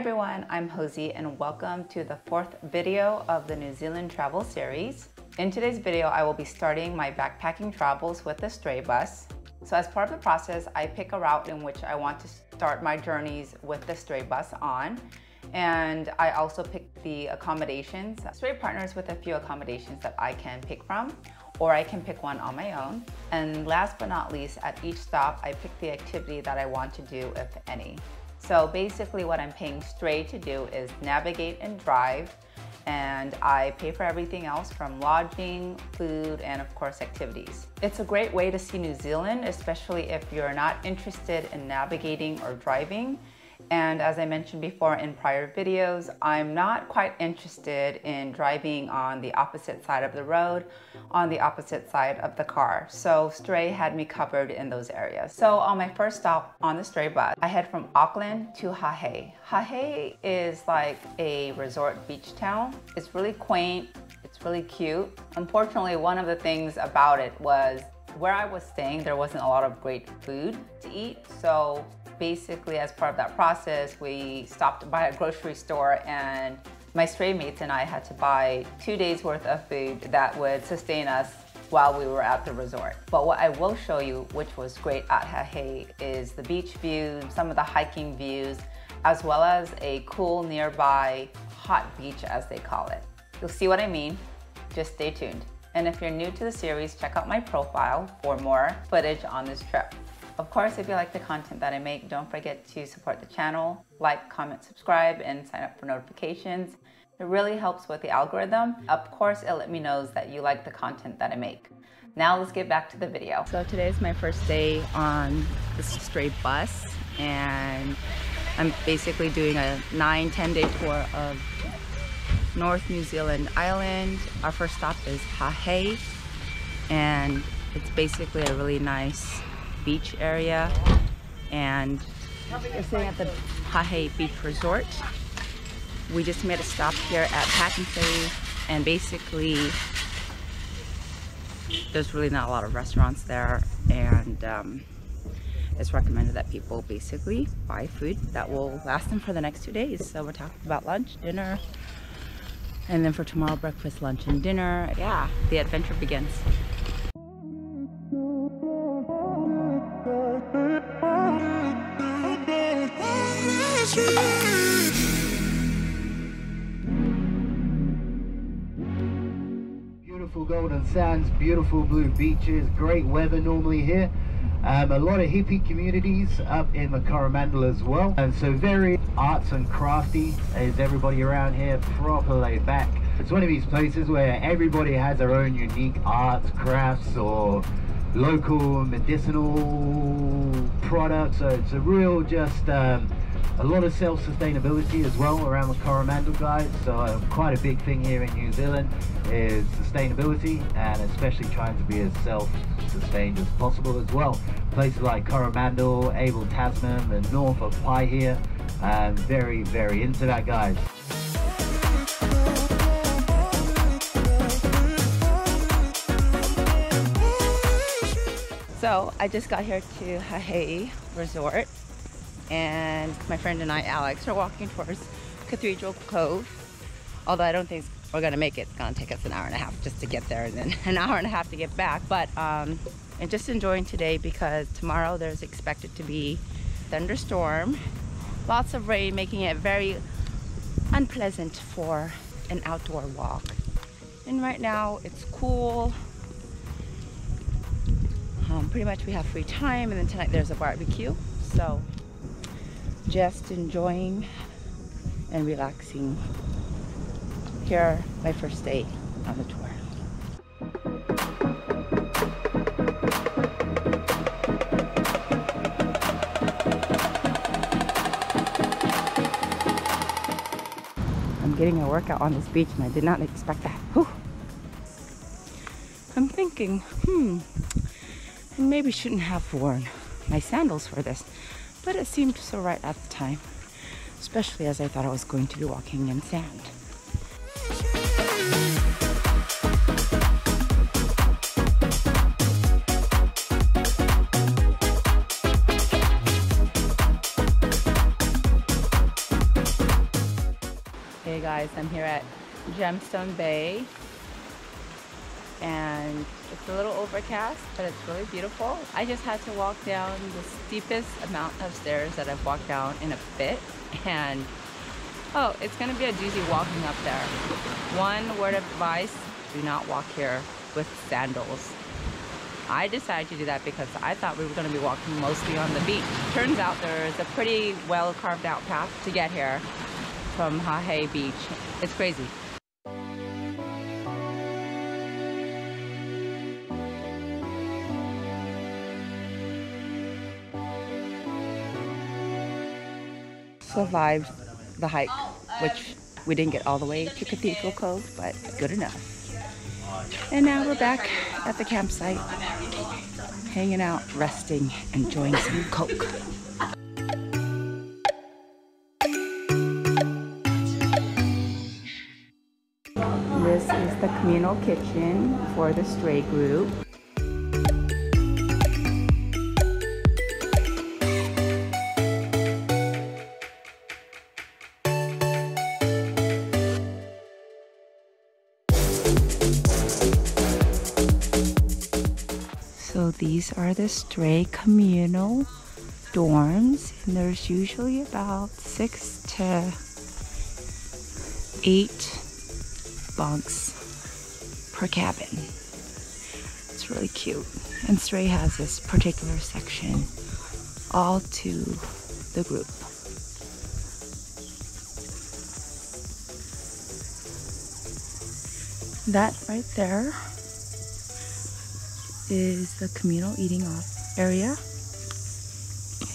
everyone, I'm Hosey and welcome to the fourth video of the New Zealand travel series. In today's video, I will be starting my backpacking travels with the stray bus. So as part of the process, I pick a route in which I want to start my journeys with the stray bus on. And I also pick the accommodations. Stray partners with a few accommodations that I can pick from, or I can pick one on my own. And last but not least, at each stop, I pick the activity that I want to do, if any. So basically what I'm paying Stray to do is navigate and drive, and I pay for everything else from lodging, food, and of course activities. It's a great way to see New Zealand, especially if you're not interested in navigating or driving. And as I mentioned before in prior videos, I'm not quite interested in driving on the opposite side of the road, on the opposite side of the car. So Stray had me covered in those areas. So on my first stop on the Stray bus, I head from Auckland to Hahei. Hahei is like a resort beach town. It's really quaint, it's really cute. Unfortunately, one of the things about it was where I was staying, there wasn't a lot of great food to eat. So basically, as part of that process, we stopped by a grocery store and my stray mates and I had to buy 2 days worth of food that would sustain us while we were at the resort. But what I will show you, which was great at Hahei, is the beach views, some of the hiking views, as well as a cool nearby hot beach, as they call it. You'll see what I mean. Just stay tuned. And if you're new to the series, check out my profile for more footage on this trip. Of course, if you like the content that I make, don't forget to support the channel, like, comment, subscribe, and sign up for notifications. It really helps with the algorithm. Of course, it let me know that you like the content that I make. Now let's get back to the video. So today is my first day on the Stray bus, and I'm basically doing a 9-10 day tour of North New Zealand Island. Our first stop is Hahei, and it's basically a really nice beach area, and we're staying at the Hahei Beach Resort. We just made a stop here at Hahei, and basically there's really not a lot of restaurants there, and it's recommended that people basically buy food that will last them for the next 2 days. So we're talking about lunch, dinner, and then for tomorrow, breakfast, lunch, and dinner. Yeah, the adventure begins. Beautiful golden sands, beautiful blue beaches, great weather normally here. A lot of hippie communities up in the Coromandel as well, and so very arts and crafty. Is everybody around here proper laid back. It's one of these places where everybody has their own unique arts, crafts, or local medicinal products. So it's a real just a lot of self-sustainability as well around the Coromandel, guys. So quite a big thing here in New Zealand is sustainability, and especially trying to be as self-sustained as possible as well. Places like Coromandel, Abel Tasman, the north of Pai here, very, very into that, guys. So I just got here to Hahei Resort, and my friend and I, Alex, are walking towards Cathedral Cove. Although I don't think we're gonna make it. It's gonna take us an hour and a half just to get there, and then an hour and a half to get back. But and just enjoying today because tomorrow there's expected to be thunderstorm, lots of rain, making it very unpleasant for an outdoor walk. And right now it's cool. Pretty much we have free time, and then tonight there's a barbecue. So just enjoying and relaxing here, my first day on the tour. I'm getting a workout on this beach, and I did not expect that. Whew. I'm thinking, I maybe shouldn't have worn my sandals for this, but it seemed so right at the time, especially as I thought I was going to be walking in sand. guys, I'm here at Gemstone Bay and it's a little overcast, but it's really beautiful. I just had to walk down the steepest amount of stairs that I've walked down in a bit, and oh, it's gonna be a doozy walking up there. One word of advice, do not walk here with sandals. I decided to do that because I thought we were going to be walking mostly on the beach. Turns out there's a pretty well carved out path to get here from Hahei Beach. It's crazy. Survived the hike, which we didn't get all the way to Cathedral Cove, but good enough. And now we're back at the campsite, hanging out, resting, enjoying some Coke. This is the communal kitchen for the stray group. So these are the stray communal dorms, and there's usually about 6 to 8 bunks per cabin. It's really cute. And Stray has this particular section all to the group. That right there is the communal eating off area,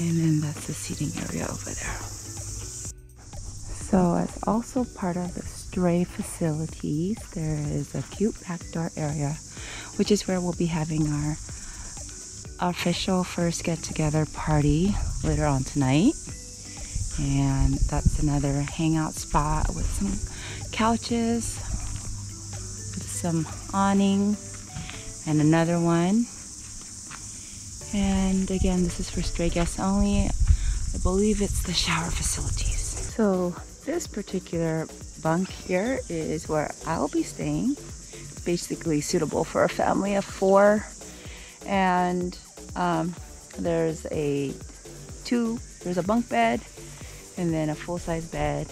and then that's the seating area over there. So as also part of the Stray facilities, there is a cute back door area, which is where we'll be having our official first get-together party later on tonight. And that's another hangout spot with some couches, with some awning, and another one. And again, this is for stray guests only. I believe it's the shower facilities. So this particular bunk here is where I'll be staying. It's basically suitable for a family of 4. And there's a bunk bed and then a full-size bed.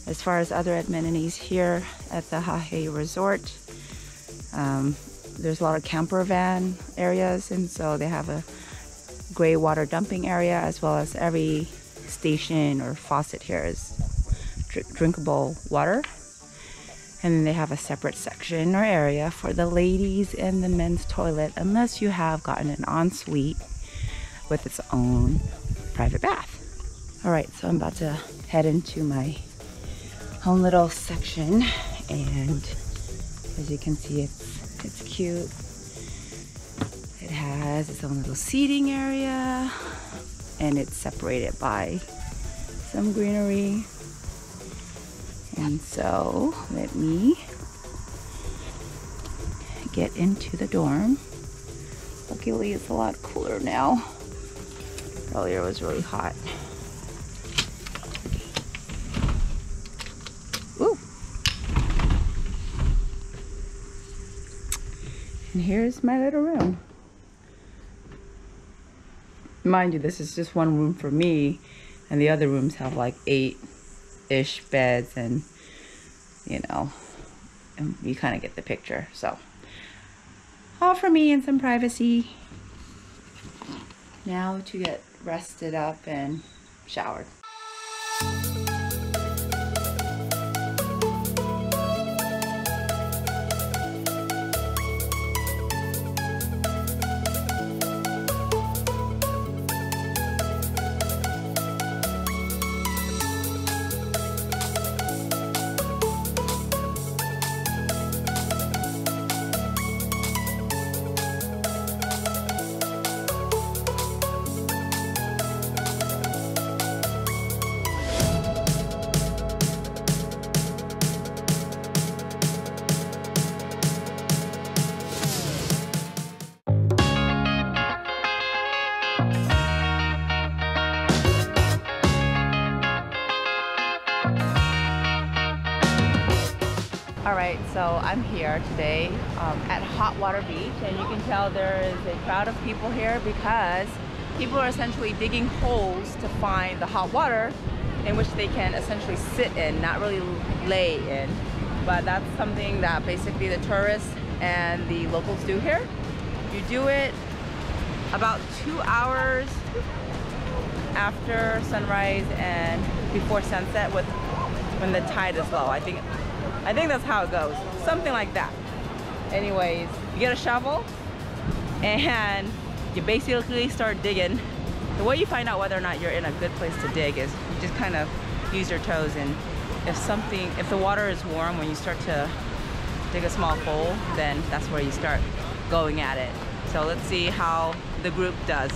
As far as other amenities here at the Hahei Resort, there's a lot of camper van areas, and so they have a gray water dumping area, as well as every station or faucet here is drinkable water. And then they have a separate section or area for the ladies and the men's toilet, unless you have gotten an ensuite with its own private bath. All right, so I'm about to head into my own little section, and as you can see, it's cute. It has its own little seating area, and it's separated by some greenery. And so let me get into the dorm. Luckily, it's a lot cooler now. Earlier it was really hot. Ooh. And here's my little room. Mind you, this is just one room for me, and the other rooms have like 8-ish beds, and you know, and you kind of get the picture. So all for me and some privacy. Now to get rested up and showered. All right, so I'm here today at Hot Water Beach, and you can tell there is a crowd of people here because people are essentially digging holes to find the hot water in which they can essentially sit in, not really lay in. But that's something that basically the tourists and the locals do here. You do it about 2 hours after sunrise and before sunset when the tide is low. I think that's how it goes, something like that. Anyways, you get a shovel and you basically start digging. The way you find out whether or not you're in a good place to dig is you just kind of use your toes, and if the water is warm when you start to dig a small hole, then that's where you start going at it. So let's see how the group does.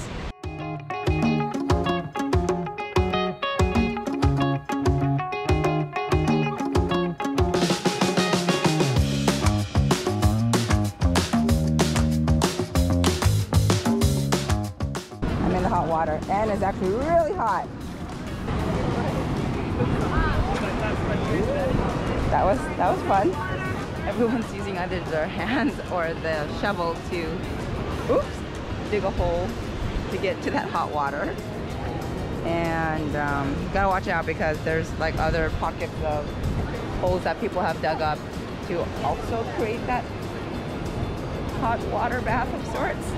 I'm in the hot water and it's actually really hot. That was fun. Everyone's using either their hands or the shovel to dig a hole to get to that hot water. And you gotta watch out because there's like other pockets of holes that people have dug up to also create that hot water bath of sorts.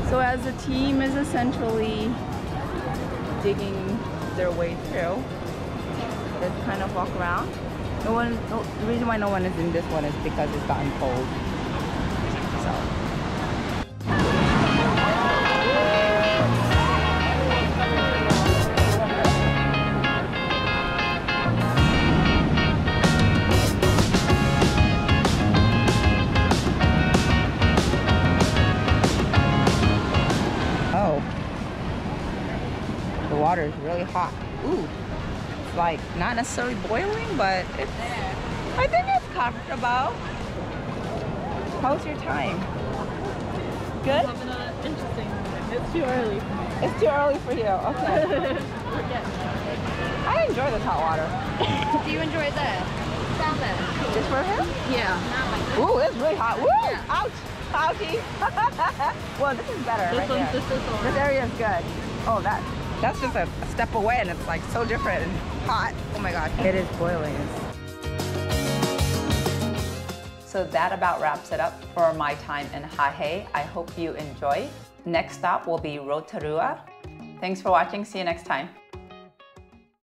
So as the team is essentially digging their way through, let's kind of walk around. The reason why no one is in this one is because it's gotten cold. So. Oh, the water is really hot. Ooh. Like not necessarily boiling, but I think it's comfortable. How's your time? Good? I'm having an interesting moment. It's too early for me. It's too early for you. Okay. I enjoy this hot water. Do you enjoy the salmon? Just for him? Yeah. Not like this. Ooh, it's really hot. Woo! Yeah. Ouch! Ouchie! Well, this is better right here. This area is good. Oh, that's just a step away and it's like so different and hot. Oh my god, it is boiling. So that about wraps it up for my time in Hahei. I hope you enjoy. Next stop will be Rotorua. Thanks for watching. See you next time.